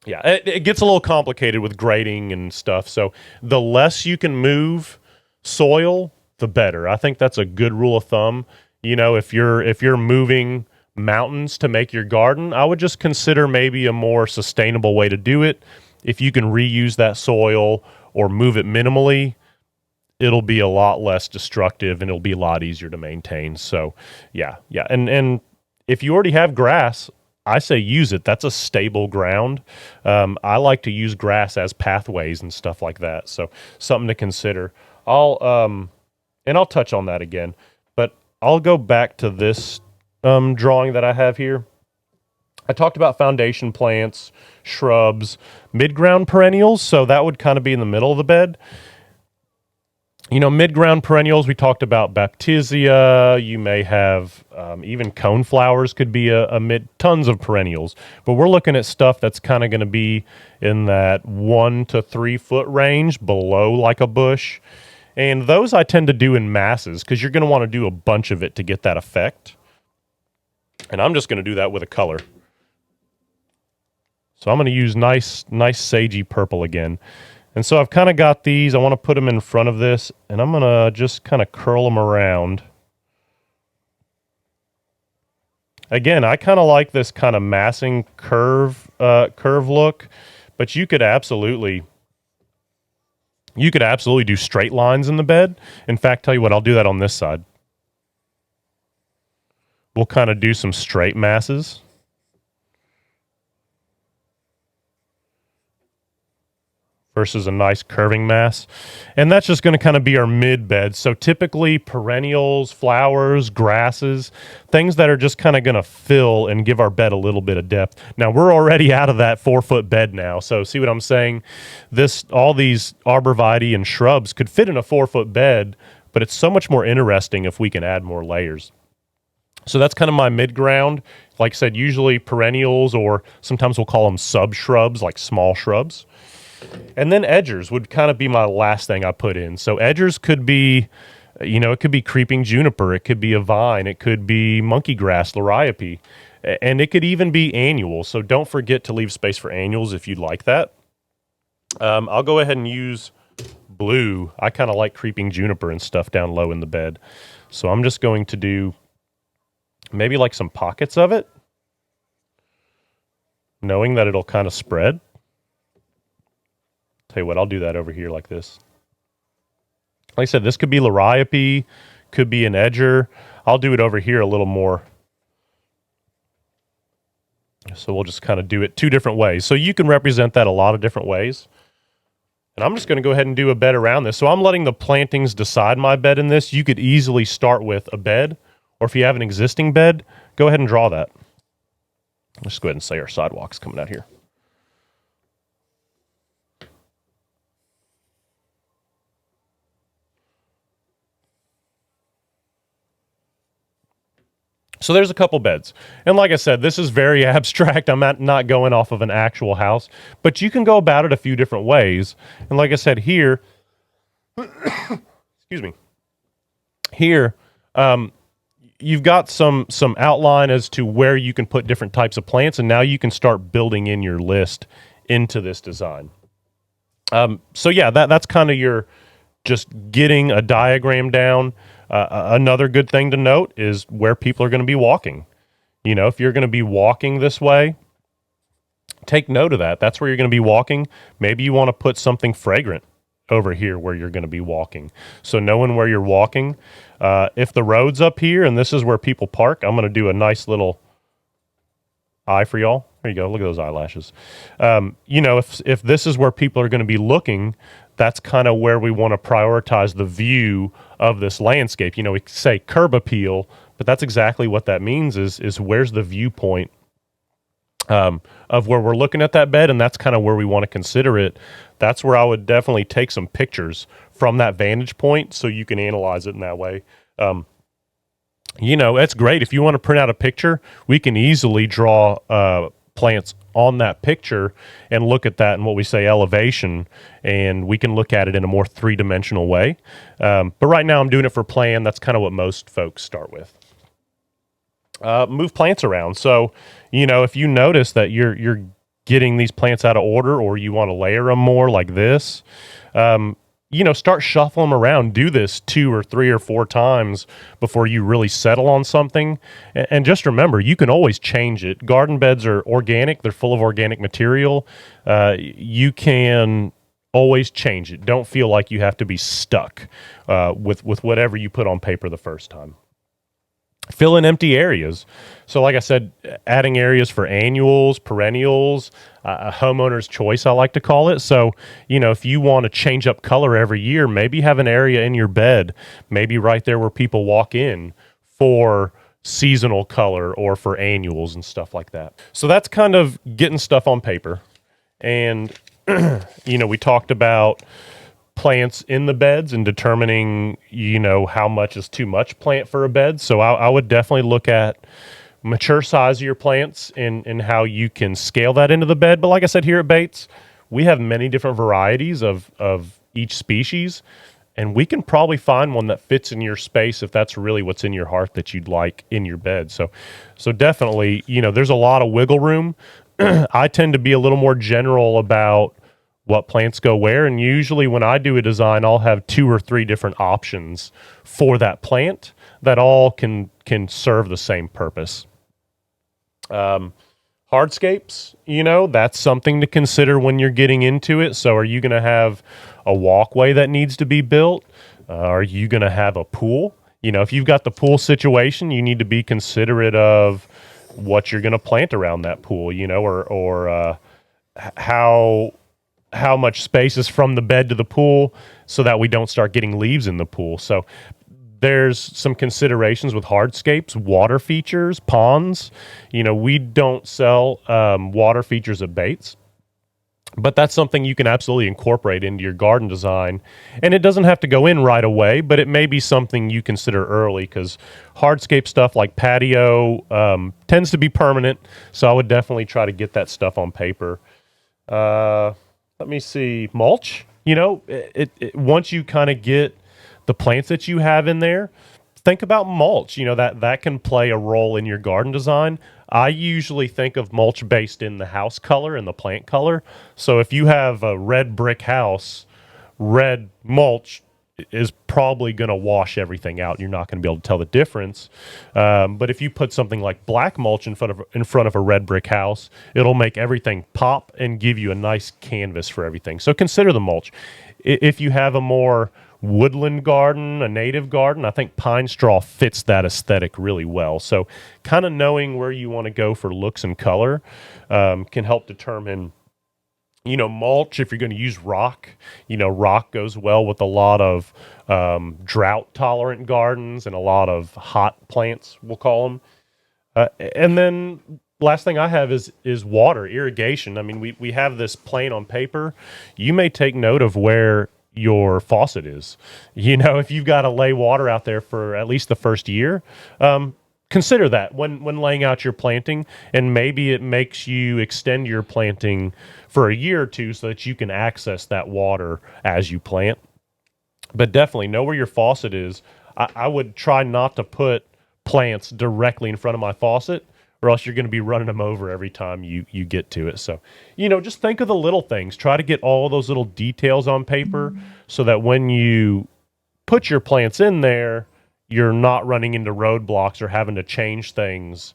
Yeah. It gets a little complicated with grading and stuff. So the less you can move soil, the better. I think that's a good rule of thumb. If you're moving mountains to make your garden, I would just consider maybe a more sustainable way to do it. If you can reuse that soil or move it minimally, it'll be a lot less destructive and it'll be a lot easier to maintain. So yeah. And if you already have grass, I say use it. That's a stable ground. I like to use grass as pathways and stuff like that. So something to consider. I'll touch on that again, but I'll go back to this drawing that I have here. I talked about foundation plants, shrubs, mid-ground perennials. So that would kind of be in the middle of the bed. Mid-ground perennials, we talked about baptisia. You may have even coneflowers could be a mid, tons of perennials. But we're looking at stuff that's kind of going to be in that 1 to 3 foot range below like a bush. And those I tend to do in masses because you're going to want to do a bunch of it to get that effect. And I'm just going to do that with a color. So I'm going to use nice sagey purple again. And so I've kind of got these. I want to put them in front of this, and I'm going to just kind of curl them around. Again, I kind of like this kind of massing curve look, but you could absolutely do straight lines in the bed. In fact, tell you what, I'll do that on this side. We'll kind of do some straight masses. Versus a nice curving mass. And that's just going to kind of be our mid bed. So typically perennials, flowers, grasses, things that are just kind of going to fill and give our bed a little bit of depth. Now we're already out of that 4 foot bed now. So see what I'm saying? All these arborvitae and shrubs could fit in a 4 foot bed, but it's so much more interesting if we can add more layers. So that's kind of my mid ground. Like I said, usually perennials, or sometimes we'll call them sub shrubs, like small shrubs. And then edgers would kind of be my last thing I put in. So edgers could be, it could be creeping juniper, it could be a vine, it could be monkey grass, liriope, and it could even be annual. So don't forget to leave space for annuals if you'd like that. I'll go ahead and use blue. I kind of like creeping juniper and stuff down low in the bed. So I'm just going to do maybe like some pockets of it, knowing that it'll kind of spread. Tell you what, I'll do that over here like this. Like I said, this could be liriope, could be an edger. I'll do it over here a little more. So we'll just kind of do it 2 different ways. So you can represent that a lot of different ways. And I'm just going to go ahead and do a bed around this. So I'm letting the plantings decide my bed in this. You could easily start with a bed, or if you have an existing bed, go ahead and draw that. Let's go ahead and say our sidewalk's coming out here. So there's a couple beds. And like I said, this is very abstract. I'm not going off of an actual house, but you can go about it a few different ways. And like I said here, excuse me, here, you've got some outline as to where you can put different types of plants, and now you can start building in your list into this design. So yeah, that's kind of your just getting a diagram down. Another good thing to note is where people are going to be walking. If you're going to be walking this way, take note of that. That's where you're going to be walking. Maybe you want to put something fragrant over here where you're going to be walking. So knowing where you're walking, if the road's up here and this is where people park, I'm going to do a nice little eye for y'all. There you go. Look at those eyelashes. If this is where people are going to be looking, that's kind of where we want to prioritize the view of this landscape. We say curb appeal, but that's exactly what that means is where's the viewpoint of where we're looking at that bed, and that's kind of where we want to consider it. That's where I would definitely take some pictures from that vantage point so you can analyze it in that way. That's great. If you want to print out a picture, we can easily draw plants on that picture and look at that in what we say elevation, and we can look at it in a more three-dimensional way. But right now I'm doing it for plan. That's kind of what most folks start with. Move plants around. So, if you notice that you're getting these plants out of order, or you want to layer them more like this, start shuffling them around. Do this 2 or 3 or 4 times before you really settle on something. And just remember, you can always change it. Garden beds are organic. They're full of organic material. You can always change it. Don't feel like you have to be stuck with whatever you put on paper the first time. Fill in empty areas. So like I said, adding areas for annuals, perennials, a homeowner's choice, I like to call it. So, if you want to change up color every year, maybe have an area in your bed, maybe right there where people walk in, for seasonal color or for annuals and stuff like that. So that's kind of getting stuff on paper. And, we talked about plants in the beds and determining, how much is too much plant for a bed. So I would definitely look at mature size of your plants and how you can scale that into the bed. But like I said, here at Bates, we have many different varieties of each species, and we can probably find one that fits in your space if that's really what's in your heart that you'd like in your bed. So definitely, there's a lot of wiggle room. I tend to be a little more general about what plants go where, and usually when I do a design, I'll have 2 or 3 different options for that plant that all can serve the same purpose. Hardscapes, that's something to consider when you're getting into it. So are you going to have a walkway that needs to be built? Are you going to have a pool? If you've got the pool situation, you need to be considerate of what you're going to plant around that pool, or how much space is from the bed to the pool, so that we don't start getting leaves in the pool. So there's some considerations with hardscapes, water features, ponds. We don't sell water features at Bates, but that's something you can absolutely incorporate into your garden design. And it doesn't have to go in right away, but it may be something you consider early, because hardscape stuff like patio tends to be permanent. So I would definitely try to get that stuff on paper. Let me see, mulch. Once you kind of get the plants that you have in there, think about mulch. That can play a role in your garden design. I usually think of mulch based in the house color and the plant color. So if you have a red brick house, red mulch is probably going to wash everything out. You're not going to be able to tell the difference. But if you put something like black mulch in front of a red brick house, it'll make everything pop and give you a nice canvas for everything. So consider the mulch. If you have a more woodland garden, a native garden, I think pine straw fits that aesthetic really well. So kind of knowing where you want to go for looks and color can help determine, mulch. If you're going to use rock, rock goes well with a lot of drought tolerant gardens and a lot of hot plants, we'll call them. And then last thing I have is water, irrigation. I mean, we have this plain on paper. You may take note of where your faucet is. If you've got to lay water out there for at least the first year, consider that when laying out your planting, and maybe it makes you extend your planting for a year or 2 so that you can access that water as you plant. But definitely know where your faucet is. I would try not to put plants directly in front of my faucet, or else you're going to be running them over every time you get to it. So, just think of the little things. Try to get all those little details on paper so that when you put your plants in there, you're not running into roadblocks or having to change things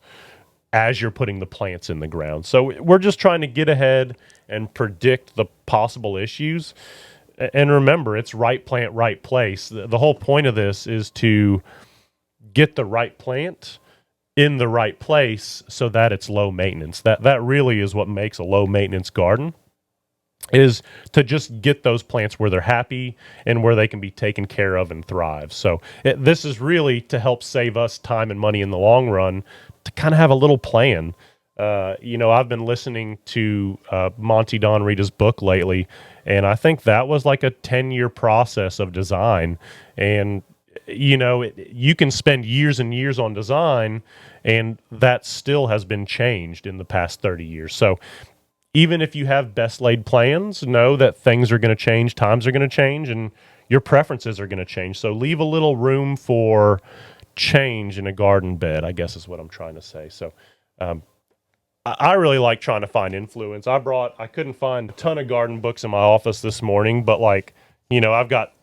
as you're putting the plants in the ground. So we're just trying to get ahead and predict the possible issues. And remember, it's right plant, right place. The whole point of this is to get the right plant in the right place so that it's low maintenance. That really is what makes a low maintenance garden, is to just get those plants where they're happy and where they can be taken care of and thrive. So this is really to help save us time and money in the long run, to kind of have a little plan. I've been listening to Monty Don Rita's book lately, and I think that was like a 10-year process of design. And you can spend years and years on design, and that still has been changed in the past 30 years. So even if you have best laid plans, know that things are going to change, times are going to change, and your preferences are going to change. So leave a little room for change in a garden bed, I guess is what I'm trying to say. So I really like trying to find influence. I couldn't find a ton of garden books in my office this morning, but I've got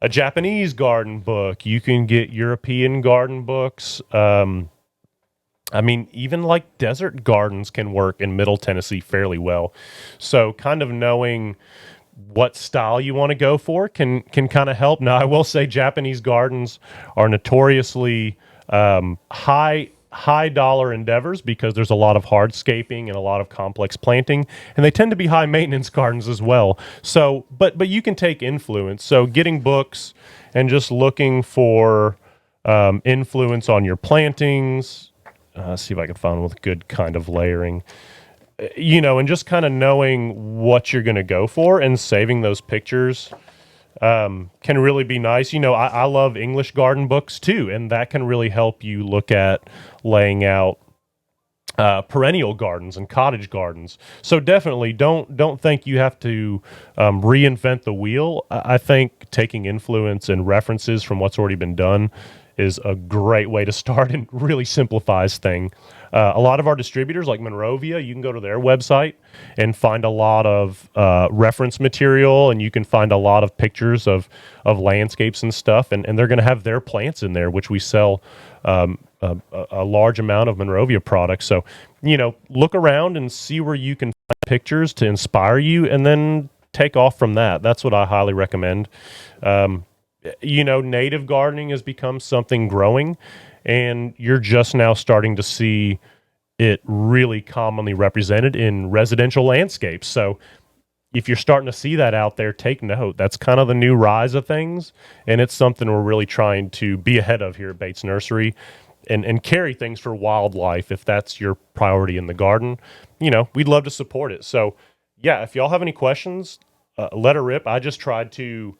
a Japanese garden book. You can get European garden books. Even like desert gardens can work in Middle Tennessee fairly well. So kind of knowing what style you want to go for can kind of help. Now, I will say Japanese gardens are notoriously high dollar endeavors because there's a lot of hardscaping and a lot of complex planting, and they tend to be high maintenance gardens as well. So, but you can take influence. So getting books and just looking for influence on your plantings. See if I can find one with good kind of layering, and just kind of knowing what you're going to go for and saving those pictures can really be nice. I love English garden books too, and that can really help you look at laying out perennial gardens and cottage gardens. So definitely don't think you have to reinvent the wheel. I think taking influence and references from what's already been done is a great way to start and really simplifies thing. A lot of our distributors like Monrovia, you can go to their website and find a lot of reference material, and you can find a lot of pictures of landscapes and stuff, and they're going to have their plants in there, which we sell a large amount of Monrovia products. So, look around and see where you can find pictures to inspire you, and then take off from that. That's what I highly recommend. Native gardening has become something growing, and you're just now starting to see it really commonly represented in residential landscapes. So if you're starting to see that out there, take note. That's kind of the new rise of things, and it's something we're really trying to be ahead of here at Bates Nursery and carry things for wildlife. If that's your priority in the garden, we'd love to support it. So yeah, if y'all have any questions, let her rip. I just tried to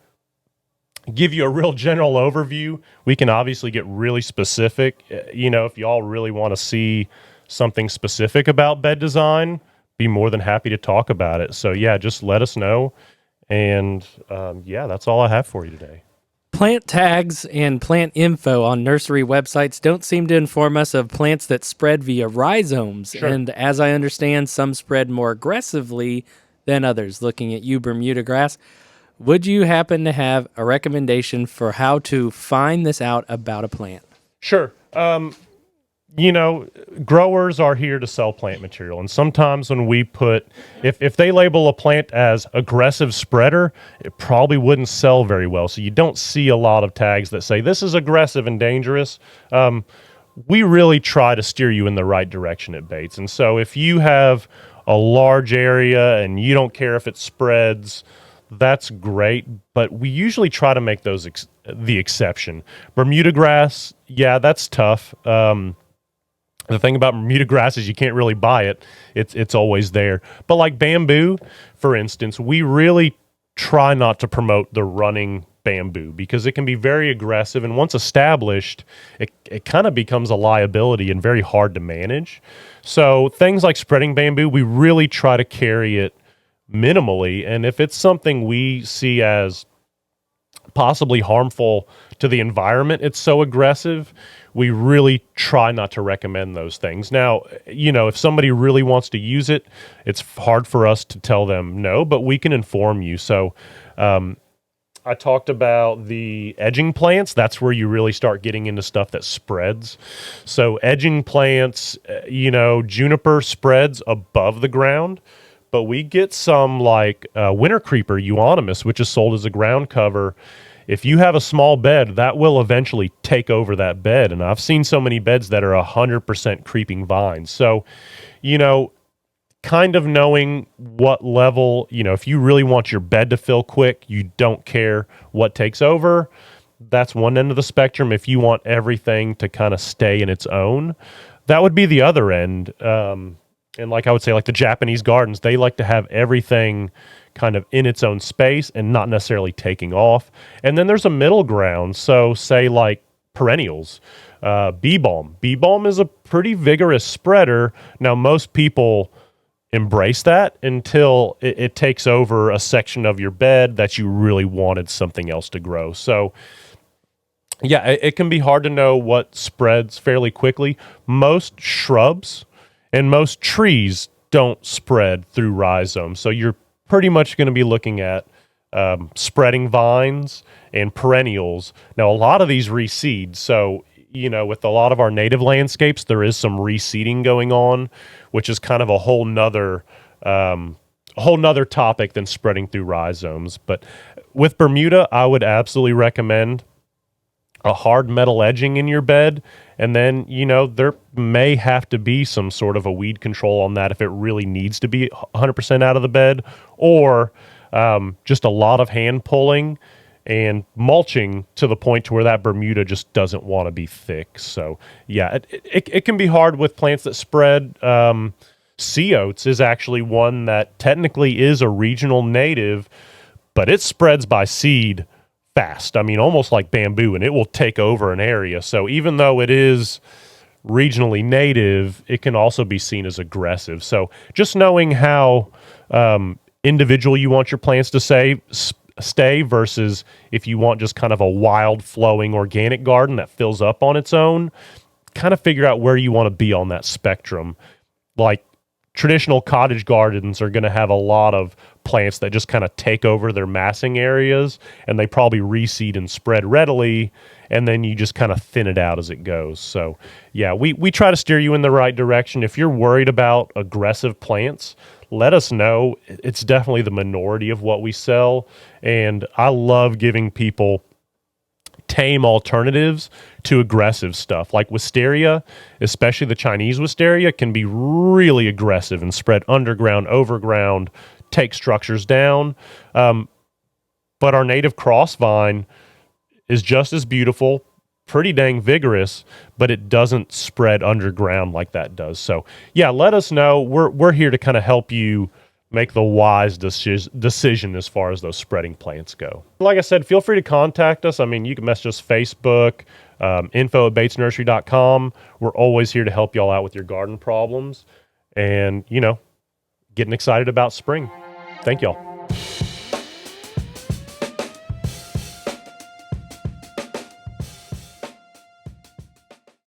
give you a real general overview. We can obviously get really specific. If y'all really want to see something specific about bed design, be more than happy to talk about it. So yeah, just let us know. And that's all I have for you today. Plant tags and plant info on nursery websites don't seem to inform us of plants that spread via rhizomes. Sure. And as I understand, some spread more aggressively than others. Looking at you, Bermuda grass. Would you happen to have a recommendation for how to find this out about a plant? Sure. Growers are here to sell plant material. And sometimes when we if they label a plant as aggressive spreader, it probably wouldn't sell very well. So you don't see a lot of tags that say this is aggressive and dangerous. We really try to steer you in the right direction at Bates. And so if you have a large area and you don't care if it spreads, that's great, but we usually try to make those the exception. Bermuda grass, yeah, that's tough. The thing about Bermuda grass is you can't really buy it. It's always there. But like bamboo, for instance, we really try not to promote the running bamboo because it can be very aggressive, and once established, it kind of becomes a liability and very hard to manage. So things like spreading bamboo, we really try to carry it minimally, and if it's something we see as possibly harmful to the environment, it's so aggressive, we really try not to recommend those things. Now, if somebody really wants to use it, it's hard for us to tell them no, but we can inform you. So I talked about the edging plants. That's where you really start getting into stuff that spreads. So edging plants, juniper spreads above the ground, but we get some like winter creeper euonymus, which is sold as a ground cover. If you have a small bed, that will eventually take over that bed. And I've seen so many beds that are 100% creeping vines. So, kind of knowing what level, if you really want your bed to fill quick, you don't care what takes over, that's one end of the spectrum. If you want everything to kind of stay in its own, that would be the other end. And like I would say, like the Japanese gardens, they like to have everything kind of in its own space and not necessarily taking off. And then there's a middle ground. So say like perennials, bee balm. Bee balm is a pretty vigorous spreader. Now most people embrace that until it takes over a section of your bed that you really wanted something else to grow. So yeah, it can be hard to know what spreads fairly quickly. Most shrubs and most trees don't spread through rhizomes. So you're pretty much going to be looking at spreading vines and perennials. Now, a lot of these reseed. So, with a lot of our native landscapes, there is some reseeding going on, which is kind of a whole nother topic than spreading through rhizomes. But with Bermuda, I would absolutely recommend a hard metal edging in your bed. And then, there may have to be some sort of a weed control on that if it really needs to be 100% out of the bed, or just a lot of hand pulling and mulching to the point to where that Bermuda just doesn't want to be thick. So yeah, it can be hard with plants that spread. Sea oats is actually one that technically is a regional native, but it spreads by seed fast. I mean, almost like bamboo, and it will take over an area. So even though it is regionally native, it can also be seen as aggressive. So just knowing how individual you want your plants to stay versus if you want just kind of a wild flowing organic garden that fills up on its own, kind of figure out where you want to be on that spectrum. Like traditional cottage gardens are going to have a lot of plants that just kind of take over their massing areas, and they probably reseed and spread readily, and then you just kind of thin it out as it goes. So yeah, we try to steer you in the right direction. If you're worried about aggressive plants, let us know. It's definitely the minority of what we sell, and I love giving people tame alternatives to aggressive stuff. Like wisteria, especially the Chinese wisteria, can be really aggressive and spread underground, overground, take structures down. But our native crossvine is just as beautiful, pretty dang vigorous, but it doesn't spread underground like that does. So yeah, let us know. We're here to kind of help you make the wise decision as far as those spreading plants go. Like I said, feel free to contact us. I mean, you can message us Facebook, info@batesnursery.com. We're always here to help y'all out with your garden problems and, getting excited about spring. Thank y'all.